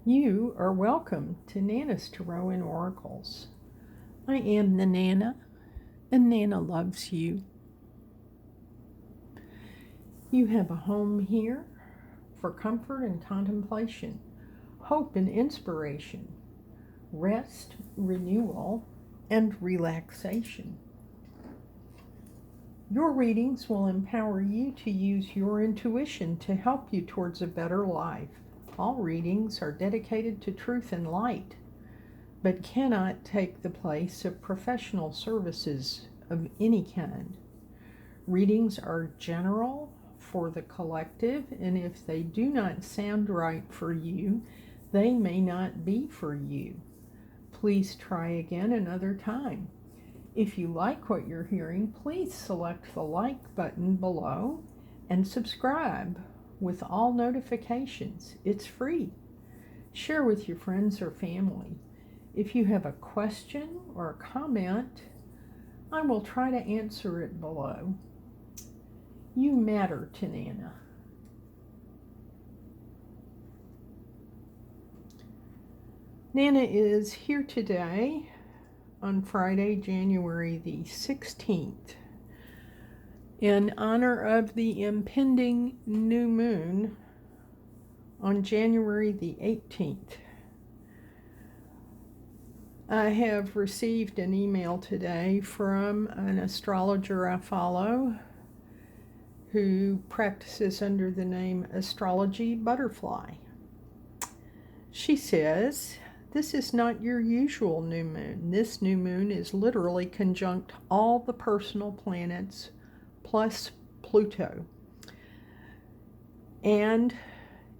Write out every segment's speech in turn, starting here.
You are welcome to Nana's Tarot and Oracles. I am the Nana, and Nana loves you. You have a home here for comfort and contemplation, hope and inspiration, rest, renewal, and relaxation. Your readings will empower you to use your intuition to help you towards a better life. All readings are dedicated to truth and light, but cannot take the place of professional services of any kind. Readings are general for the collective, and if they do not sound right for you, they may not be for you. Please try again another time. If you like what you're hearing, please select the like button below and subscribe with all notifications. It's free. Share with your friends or family. If you have a question or a comment, I will try to answer it below. You matter to Nana. Nana is here today on Friday, January the 16th, in honor of the impending new moon on January the 18th. I have received an email today from an astrologer I follow who practices under the name Astrology Butterfly. She says, "This is not your usual new moon. This new moon is literally conjunct all the personal planets plus Pluto. And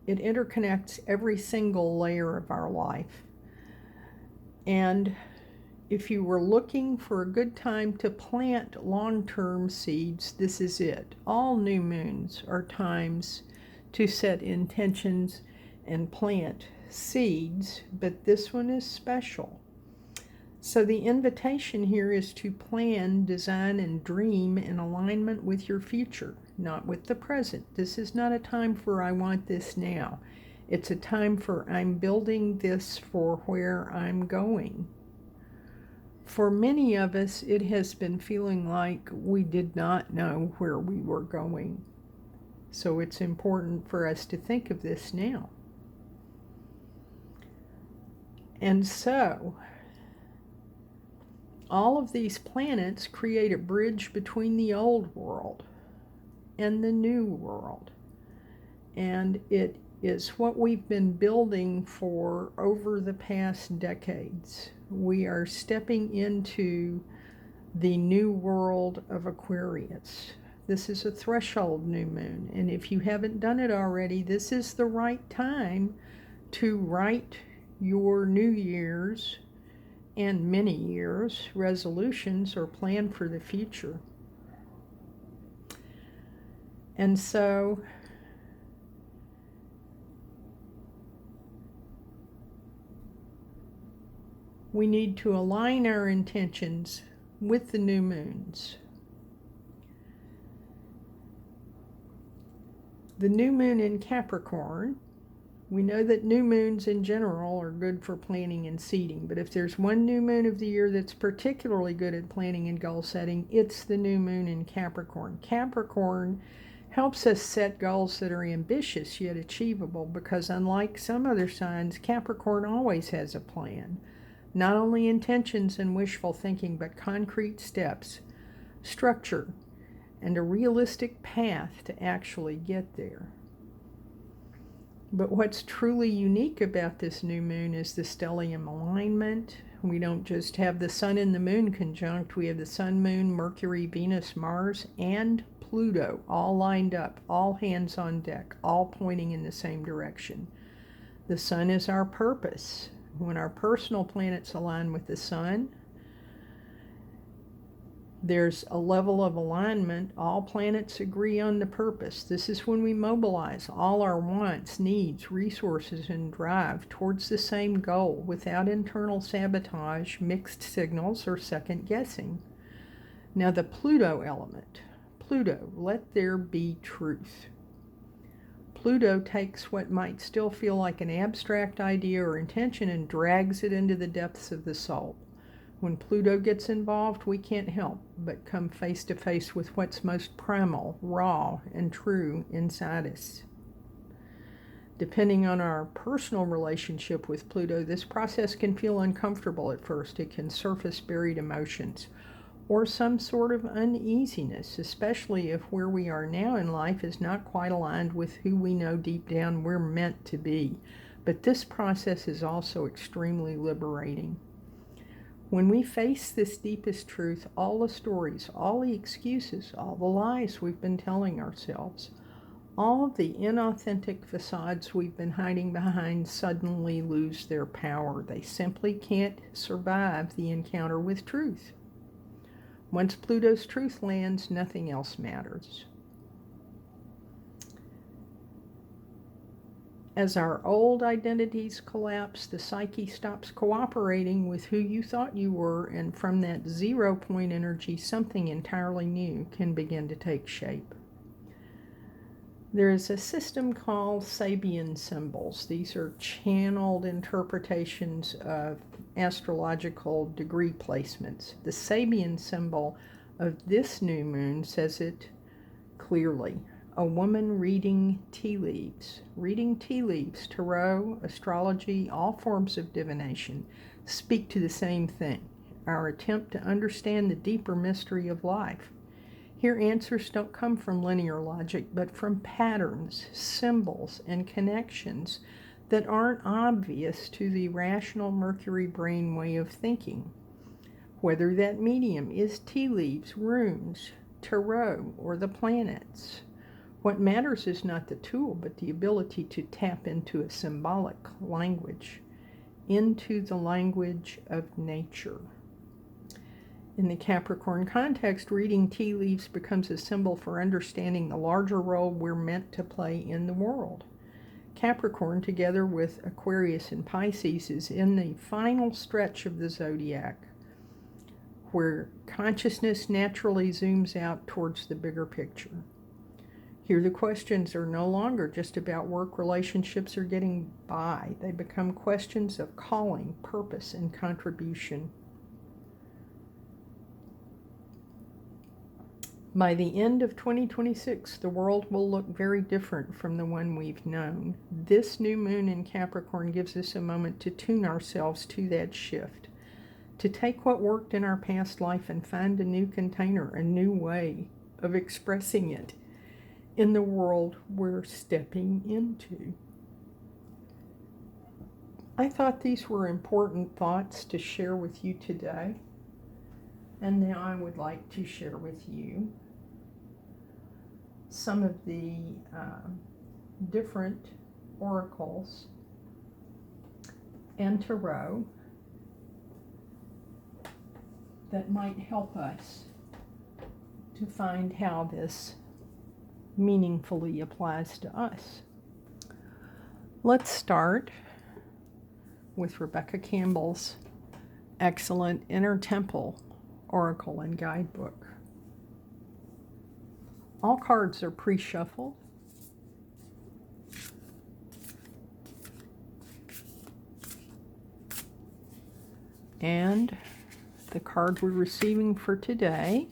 it interconnects every single layer of our life. And if you were looking for a good time to plant long-term seeds, this is it. All new moons are times to set intentions and plant seeds, but this one is special. So the invitation here is to plan, design, and dream in alignment with your future, not with the present. This is not a time for I want this now. It's a time for I'm building this for where I'm going. For many of us, it has been feeling like we did not know where we were going. So it's important for us to think of this now. And so, all of these planets create a bridge between the old world and the new world. And it is what we've been building for over the past decades. We are stepping into the new world of Aquarius. This is a threshold new moon, and if you haven't done it already, this is the right time to write your New Year's and many years resolutions or plan for the future. And so we need to align our intentions with the new moons. The new moon in Capricorn, we know that new moons in general are good for planning and seeding, but if there's one new moon of the year that's particularly good at planning and goal setting, it's the new moon in Capricorn. Capricorn helps us set goals that are ambitious yet achievable, because unlike some other signs, Capricorn always has a plan. Not only intentions and wishful thinking, but concrete steps, structure, and a realistic path to actually get there. But what's truly unique about this new moon is the stellium alignment. We don't just have the sun and the moon conjunct, we have the sun, moon, Mercury, Venus, Mars, and Pluto all lined up, all hands on deck, all pointing in the same direction. The sun is our purpose. When our personal planets align with the sun, there's a level of alignment. All planets agree on the purpose. This is when we mobilize all our wants, needs, resources, and drive towards the same goal without internal sabotage, mixed signals, or second guessing. Now the Pluto element. Pluto, let there be truth. Pluto takes what might still feel like an abstract idea or intention and drags it into the depths of the soul. When Pluto gets involved, we can't help but come face to face with what's most primal, raw, and true inside us. Depending on our personal relationship with Pluto, this process can feel uncomfortable at first. It can surface buried emotions or some sort of uneasiness, especially if where we are now in life is not quite aligned with who we know deep down we're meant to be. But this process is also extremely liberating. When we face this deepest truth, all the stories, all the excuses, all the lies we've been telling ourselves, all of the inauthentic facades we've been hiding behind suddenly lose their power. They simply can't survive the encounter with truth. Once Pluto's truth lands, nothing else matters. As our old identities collapse, the psyche stops cooperating with who you thought you were, and from that 0 point energy, something entirely new can begin to take shape. There is a system called Sabian symbols. These are channeled interpretations of astrological degree placements. The Sabian symbol of this new moon says it clearly. A woman reading tea leaves. Reading tea leaves, tarot, astrology, all forms of divination speak to the same thing, our attempt to understand the deeper mystery of life. Here, answers don't come from linear logic, but from patterns, symbols, and connections that aren't obvious to the rational Mercury brain way of thinking. Whether that medium is tea leaves, runes, tarot, or the planets. What matters is not the tool, but the ability to tap into a symbolic language, into the language of nature. In the Capricorn context, reading tea leaves becomes a symbol for understanding the larger role we're meant to play in the world. Capricorn, together with Aquarius and Pisces, is in the final stretch of the zodiac, where consciousness naturally zooms out towards the bigger picture. Here, the questions are no longer just about work, relationships, or getting by. They become questions of calling, purpose, and contribution. By the end of 2026, the world will look very different from the one we've known. This new moon in Capricorn gives us a moment to tune ourselves to that shift, to take what worked in our past life and find a new container, a new way of expressing it in the world we're stepping into. I thought these were important thoughts to share with you today, and now I would like to share with you some of the different oracles and tarot that might help us to find how this meaningfully applies to us. Let's start with Rebecca Campbell's excellent Inner Temple Oracle and Guidebook. All cards are pre-shuffled. And the card we're receiving for today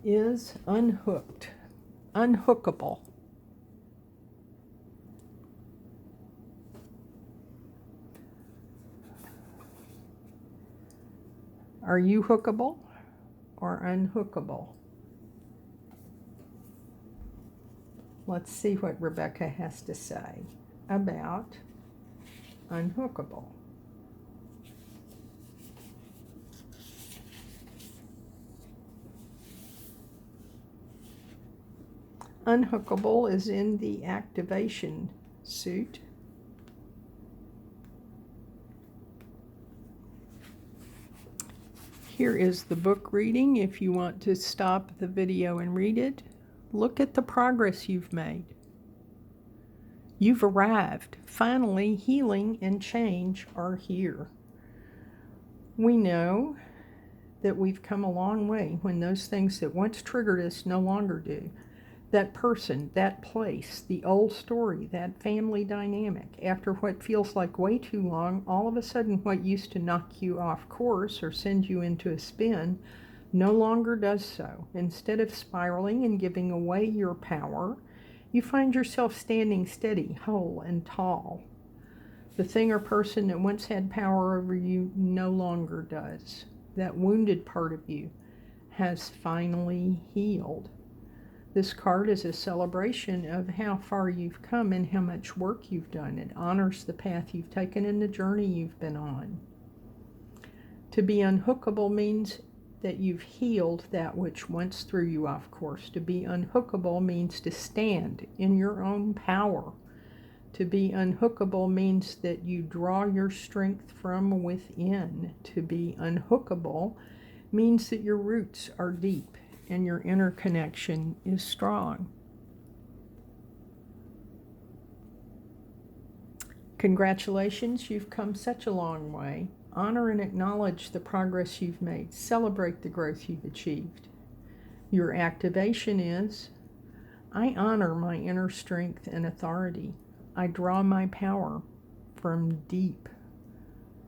is Unhooked, Unhookable. Are you hookable or unhookable? Let's see what Rebecca has to say about unhookable. Unhookable is in the activation suit. Here is the book reading. If you want to stop the video and read it, look at the progress you've made. You've arrived. Finally, healing and change are here. We know that we've come a long way when those things that once triggered us no longer do. that person, that place, the old story, that family dynamic. After what feels like way too long, all of a sudden what used to knock you off course or send you into a spin no longer does so. Instead of spiraling and giving away your power, you find yourself standing steady, whole, and tall. The thing or person that once had power over you no longer does. That wounded part of you has finally healed. This card is a celebration of how far you've come and how much work you've done. It honors the path you've taken and the journey you've been on. To be unhookable means that you've healed that which once threw you off course. To be unhookable means to stand in your own power. To be unhookable means that you draw your strength from within. To be unhookable means that your roots are deep and your inner connection is strong. Congratulations, you've come such a long way. Honor and acknowledge the progress you've made. Celebrate the growth you've achieved. Your activation is, I honor my inner strength and authority. I draw my power from deep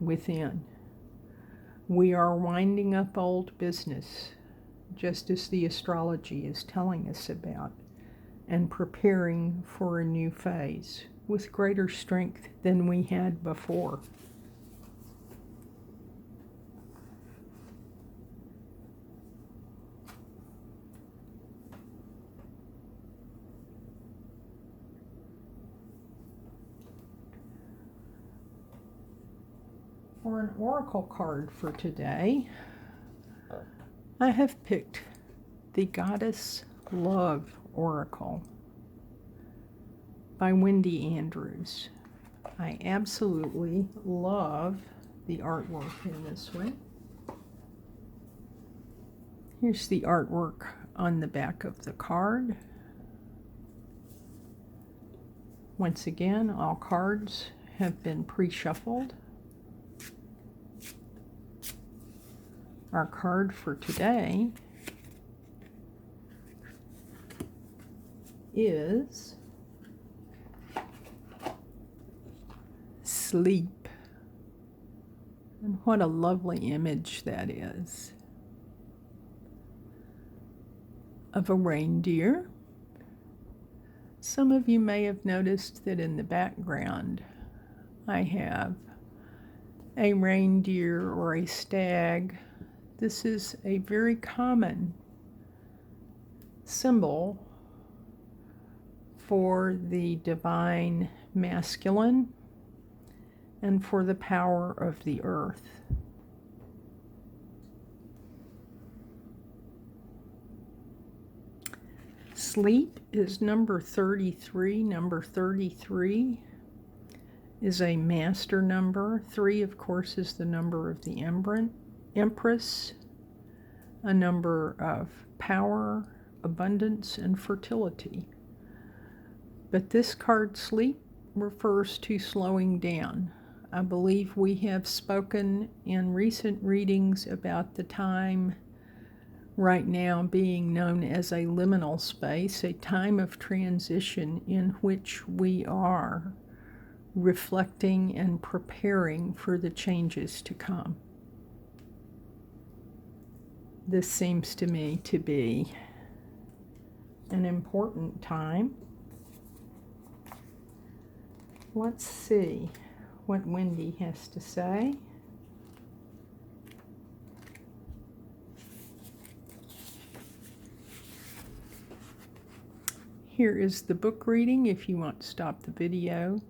within. We are winding up old business, just as the astrology is telling us about, and preparing for a new phase with greater strength than we had before. For an oracle card for today, I have picked the Goddess Love Oracle by Wendy Andrews. I absolutely love the artwork in this one. Here's the artwork on the back of the card. Once again, all cards have been pre-shuffled. Our card for today is Sleep. And what a lovely image that is of a reindeer. Some of you may have noticed that in the background I have a reindeer or a stag. This is a very common symbol for the divine masculine and for the power of the earth. Sleep is number 33. Number 33 is a master number. 3, of course, is the number of the Empress, a number of power, abundance, and fertility. But this card, Sleep, refers to slowing down. I believe we have spoken in recent readings about the time right now being known as a liminal space, a time of transition in which we are reflecting and preparing for the changes to come. This seems to me to be an important time. Let's see what Wendy has to say. Here is the book reading if you want to stop the video.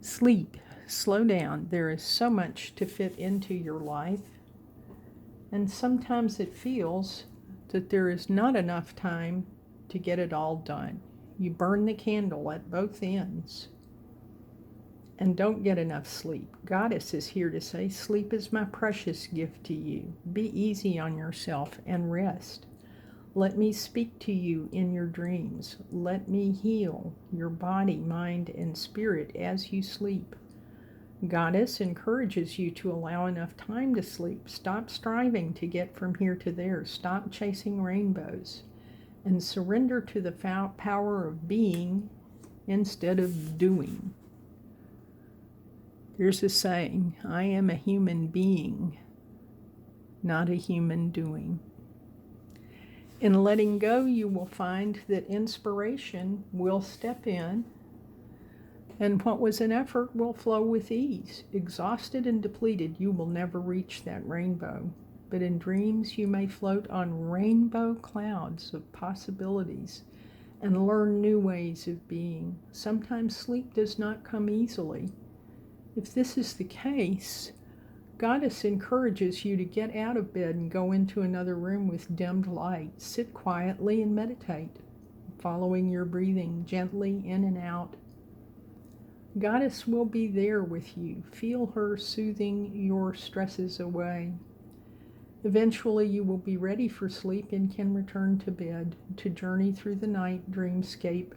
Sleep. Slow down. There is so much to fit into your life. And sometimes it feels that there is not enough time to get it all done. You burn the candle at both ends and don't get enough sleep. Goddess is here to say, sleep is my precious gift to you. Be easy on yourself and rest. Let me speak to you in your dreams. Let me heal your body, mind, and spirit as you sleep. Goddess encourages you to allow enough time to sleep. Stop striving to get from here to there. Stop chasing rainbows. and surrender to the power of being instead of doing. There's a saying, I am a human being, not a human doing. In letting go, you will find that inspiration will step in, and what was an effort will flow with ease. Exhausted and depleted, you will never reach that rainbow. But in dreams, you may float on rainbow clouds of possibilities and learn new ways of being. Sometimes sleep does not come easily. If this is the case, Goddess encourages you to get out of bed and go into another room with dimmed light. Sit quietly and meditate, following your breathing gently in and out. Goddess will be there with you. Feel her soothing your stresses away. Eventually, you will be ready for sleep and can return to bed to journey through the night dreamscape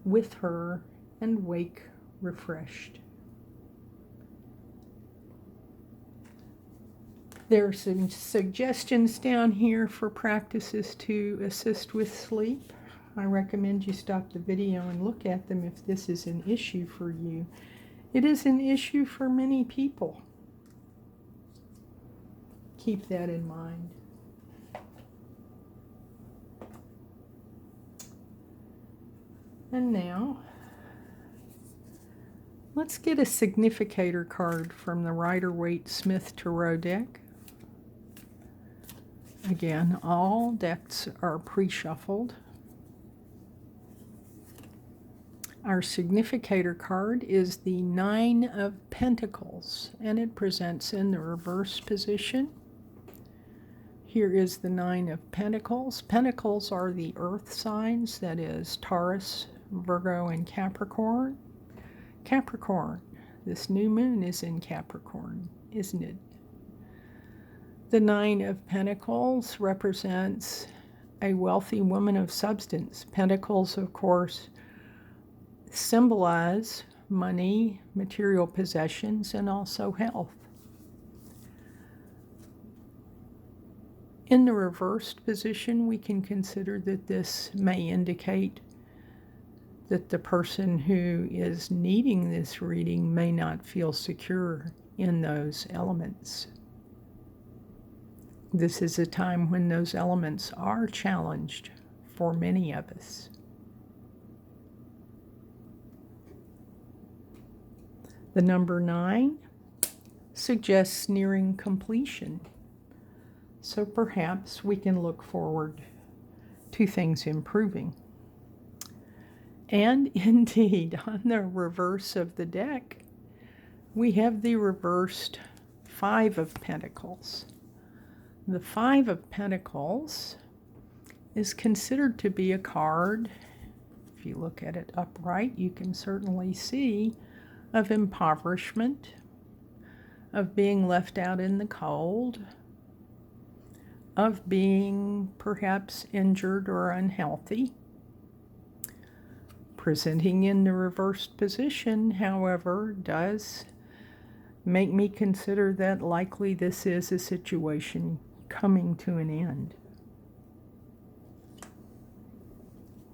with her and wake refreshed. There are some suggestions down here for practices to assist with sleep. I recommend you stop the video and look at them if this is an issue for you. It is an issue for many people. Keep that in mind. And now, let's get a significator card from the Rider-Waite-Smith Tarot deck. Again, all decks are pre-shuffled. Our significator card is the Nine of Pentacles, and it presents in the reverse position. Here is the Nine of Pentacles. Pentacles are the earth signs, that is Taurus, Virgo, and Capricorn. Capricorn, this new moon is in Capricorn, isn't it? The Nine of Pentacles represents a wealthy woman of substance. Pentacles, of course, symbolize money, material possessions, and also health. In the reversed position, we can consider that this may indicate that the person who is needing this reading may not feel secure in those elements. This is a time when those elements are challenged for many of us. The number 9 suggests nearing completion. So perhaps we can look forward to things improving. And indeed, on the reverse of the deck, we have the reversed Five of Pentacles. The Five of Pentacles is considered to be a card, if you look at it upright, you can certainly see, of impoverishment, of being left out in the cold, of being perhaps injured or unhealthy. Presenting in the reversed position, however, does make me consider that likely this is a situation coming to an end.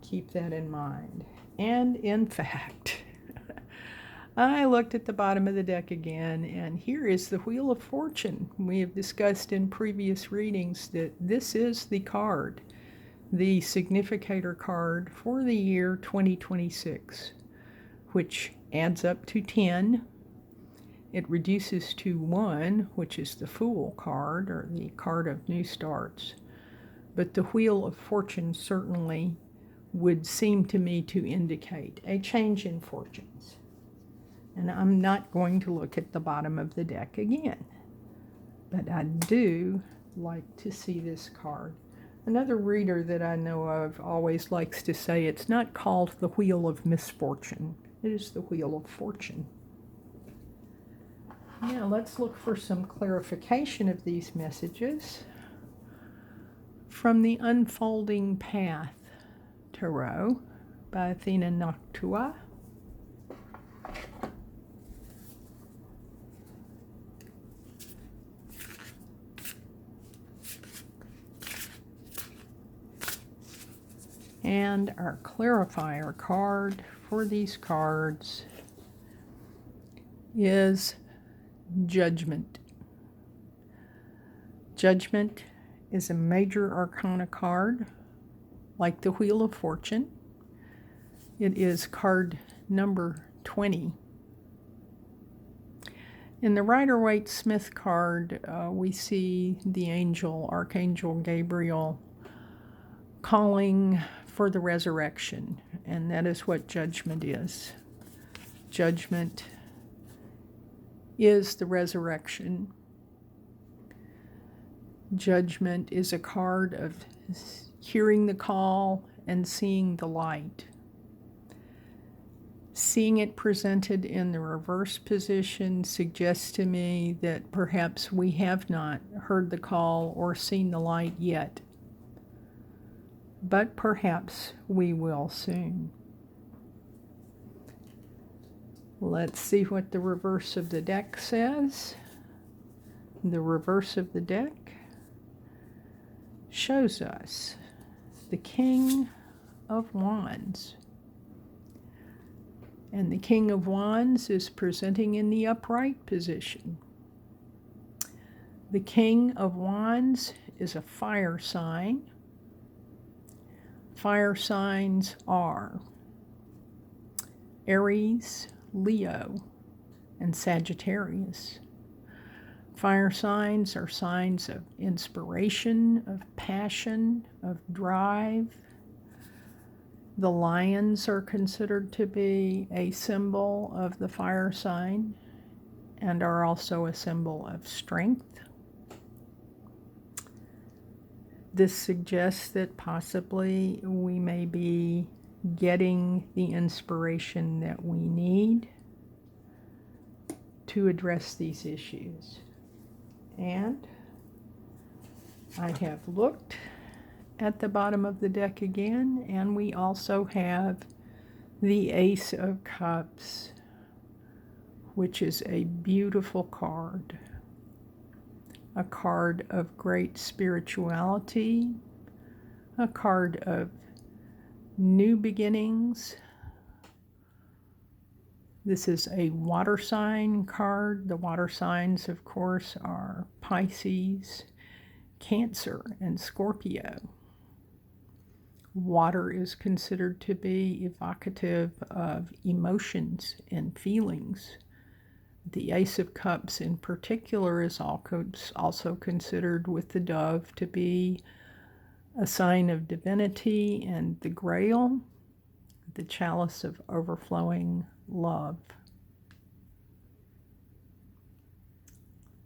Keep that in mind. And in fact, I looked at the bottom of the deck again, and here is the Wheel of Fortune. We have discussed in previous readings that this is the card, the significator card for the year 2026, which adds up to 10. It reduces to 1, which is the Fool card, or the card of new starts. But the Wheel of Fortune certainly would seem to me to indicate a change in fortunes. And I'm not going to look at the bottom of the deck again. But I do like to see this card. Another reader that I know of always likes to say it's not called the Wheel of Misfortune. It is the Wheel of Fortune. Now let's look for some clarification of these messages from the Unfolding Path Tarot by Athena Noctua. And our clarifier card for these cards is Judgment. Judgment is a major arcana card, like the Wheel of Fortune. It is card number 20. In the Rider-Waite-Smith card, we see the angel, Archangel Gabriel, calling for the resurrection, and that is what Judgment is. Judgment is the resurrection. Judgment is a card of hearing the call and seeing the light. Seeing it presented in the reverse position suggests to me that perhaps we have not heard the call or seen the light yet, but perhaps we will soon. Let's see what the reverse of the deck says. The reverse of the deck shows us the King of Wands. And the King of Wands is presenting in the upright position. The King of Wands is a fire sign. Fire signs are Aries, Leo, and Sagittarius. Fire signs are signs of inspiration, of passion, of drive. The lions are considered to be a symbol of the fire sign and are also a symbol of strength. This suggests that possibly we may be getting the inspiration that we need to address these issues. And I have looked at the bottom of the deck again, and we also have the Ace of Cups, which is a beautiful card. A card of great spirituality, a card of new beginnings. This is a water sign card. The water signs, of course, are Pisces, Cancer, and Scorpio. Water is considered to be evocative of emotions and feelings. The Ace of Cups in particular is also considered with the dove to be a sign of divinity, and the Grail, the chalice of overflowing love.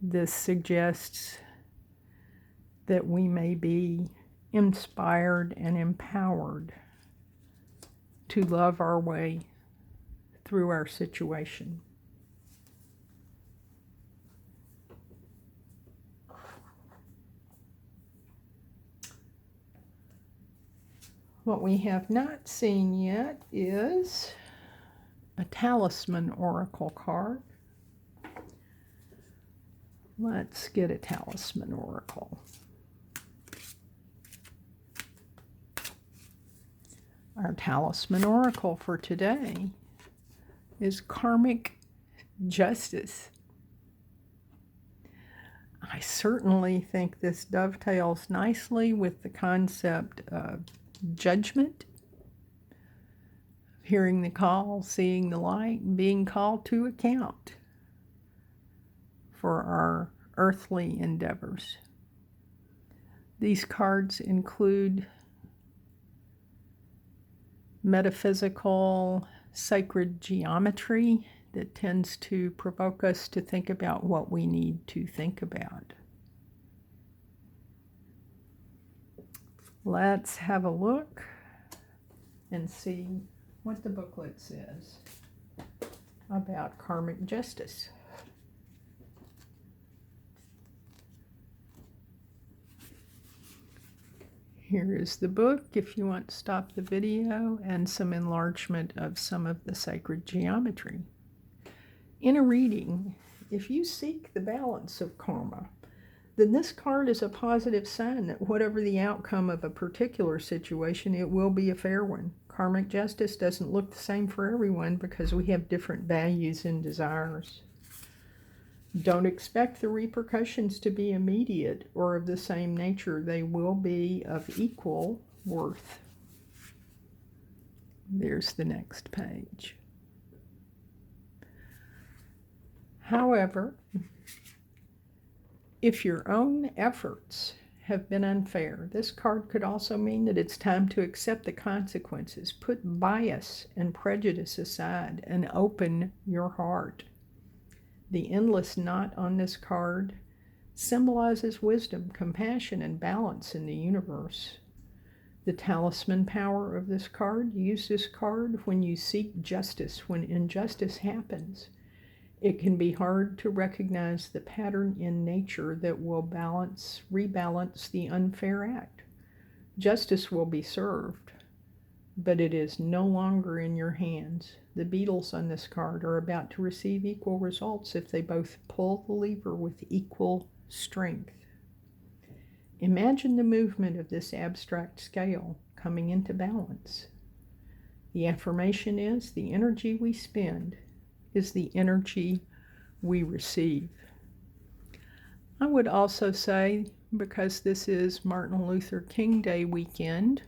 This suggests that we may be inspired and empowered to love our way through our situation. What we have not seen yet is a talisman oracle card. Let's get a talisman oracle. Our talisman oracle for today is Karmic Justice. I certainly think this dovetails nicely with the concept of judgment, hearing the call, seeing the light, and being called to account for our earthly endeavors. These cards include metaphysical, sacred geometry that tends to provoke us to think about what we need to think about. Let's have a look and see what the booklet says about karmic justice. Here is the book if you want to stop the video, and some enlargement of some of the sacred geometry. In a reading, if you seek the balance of karma, then this card is a positive sign that whatever the outcome of a particular situation, it will be a fair one. Karmic justice doesn't look the same for everyone because we have different values and desires. Don't expect the repercussions to be immediate or of the same nature. They will be of equal worth. There's the next page. However, if your own efforts have been unfair, this card could also mean that it's time to accept the consequences. Put bias and prejudice aside and open your heart. The endless knot on this card symbolizes wisdom, compassion, and balance in the universe. The talisman power of this card: use this card when you seek justice, when injustice happens. It can be hard to recognize the pattern in nature that will rebalance the unfair act. Justice will be served, but it is no longer in your hands. The beetles on this card are about to receive equal results if they both pull the lever with equal strength. Imagine the movement of this abstract scale coming into balance. The affirmation is: the energy we spend is the energy we receive. I would also say, because this is Martin Luther King Day weekend,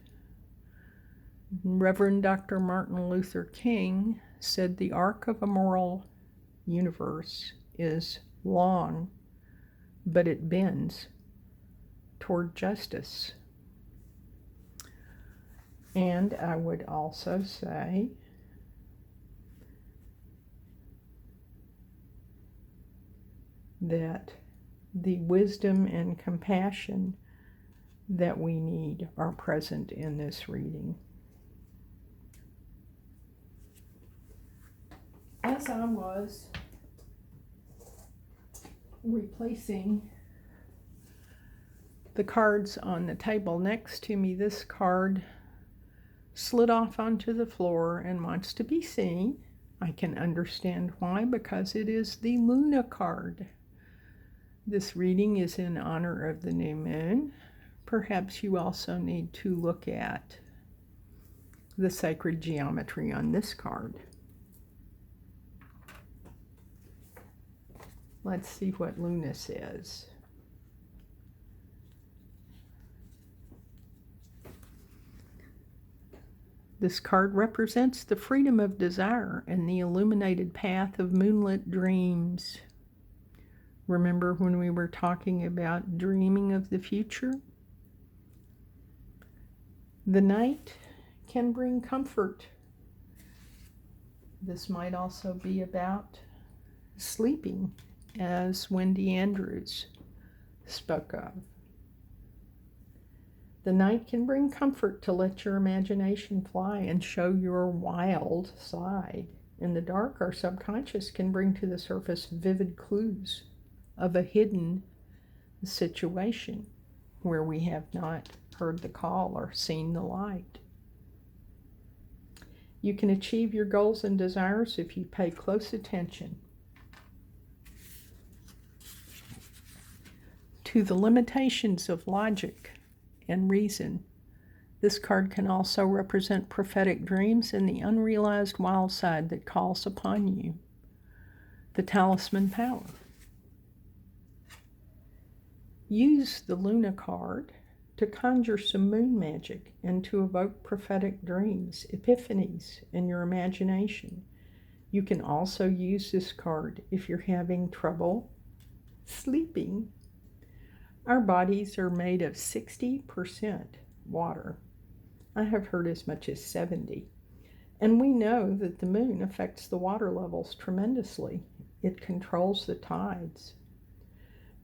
Reverend Dr. Martin Luther King said the arc of a moral universe is long, but it bends toward justice. And I would also say that the wisdom and compassion that we need are present in this reading. As I was replacing the cards on the table next to me, this card slid off onto the floor and wants to be seen. I can understand why, because it is the Luna card. This reading is in honor of the new moon. Perhaps you also need to look at the sacred geometry on this card. Let's see what Luna says. This card represents the freedom of desire and the illuminated path of moonlit dreams. Remember when we were talking about dreaming of the future? The night can bring comfort. This might also be about sleeping, as Wendy Andrews spoke of. The night can bring comfort to let your imagination fly and show your wild side. In the dark, our subconscious can bring to the surface vivid clues of a hidden situation where we have not heard the call or seen the light. You can achieve your goals and desires if you pay close attention to the limitations of logic and reason. This card can also represent prophetic dreams and the unrealized wild side that calls upon you. The talisman power. Use the Luna card to conjure some moon magic and to evoke prophetic dreams, epiphanies in your imagination. You can also use this card if you're having trouble sleeping. Our bodies are made of 60% water. I have heard as much as 70. And we know that the moon affects the water levels tremendously. It controls the tides.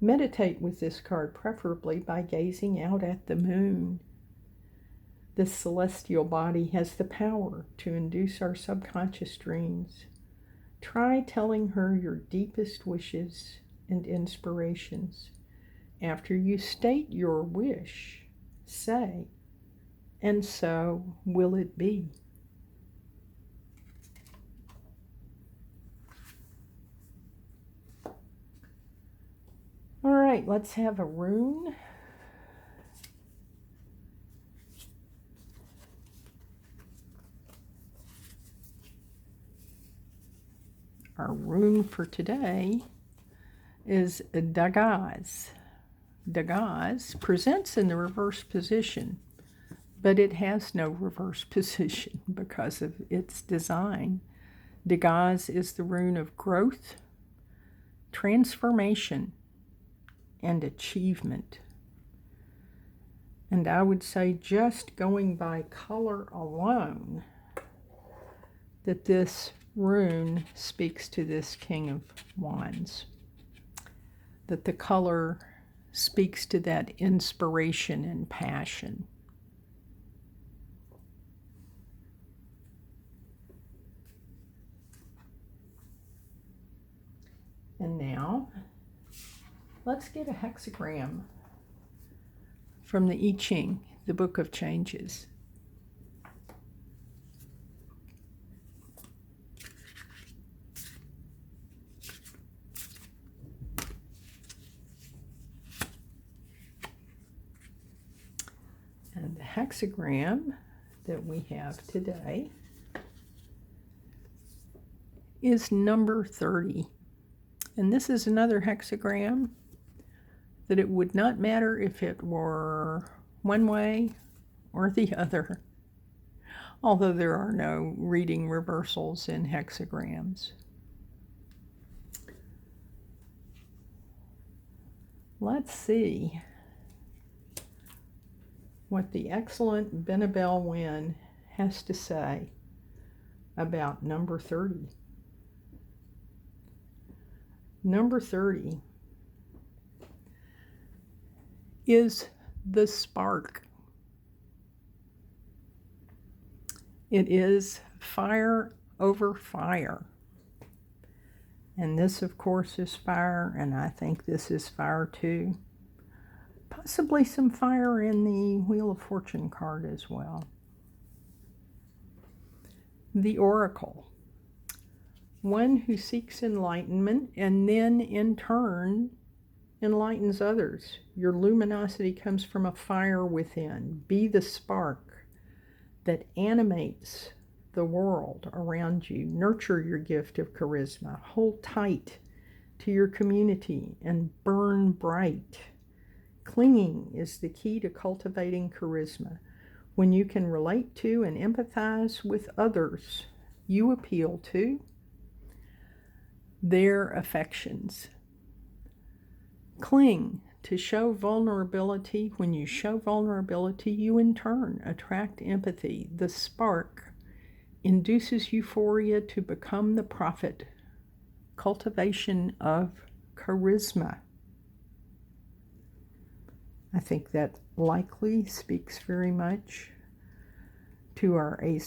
Meditate with this card, preferably by gazing out at the moon. This celestial body has the power to induce our subconscious dreams. Try telling her your deepest wishes and inspirations. After you state your wish, say, "And so will it be." All right. right, let's have a rune. Our rune for today is Dagaz. Dagaz presents in the reverse position, but it has no reverse position because of its design. Dagaz is the rune of growth, transformation, and achievement. And I would say, just going by color alone, that this rune speaks to this King of Wands. That the color speaks to that inspiration and passion. And now, let's get a hexagram from the I Ching, the Book of Changes. And the hexagram that we have today is number 30. And this is another hexagram that it would not matter if it were one way or the other, although there are no reading reversals in hexagrams. Let's see what the excellent Benabel Wynn has to say about number 30. Number 30 is the spark. It is fire over fire. And this, of course, is fire, and I think this is fire too. Possibly some fire in the Wheel of Fortune card as well. The Oracle. One who seeks enlightenment and then in turn enlightens others. Your luminosity comes from a fire within. Be the spark that animates the world around you. Nurture your gift of charisma. Hold tight to your community and burn bright. Clinging is the key to cultivating charisma. When you can relate to and empathize with others, you appeal to their affections. Cling to show vulnerability. When you show vulnerability, you in turn attract empathy. The spark induces euphoria to become the prophet. Cultivation of charisma. I think that likely speaks very much to our Ace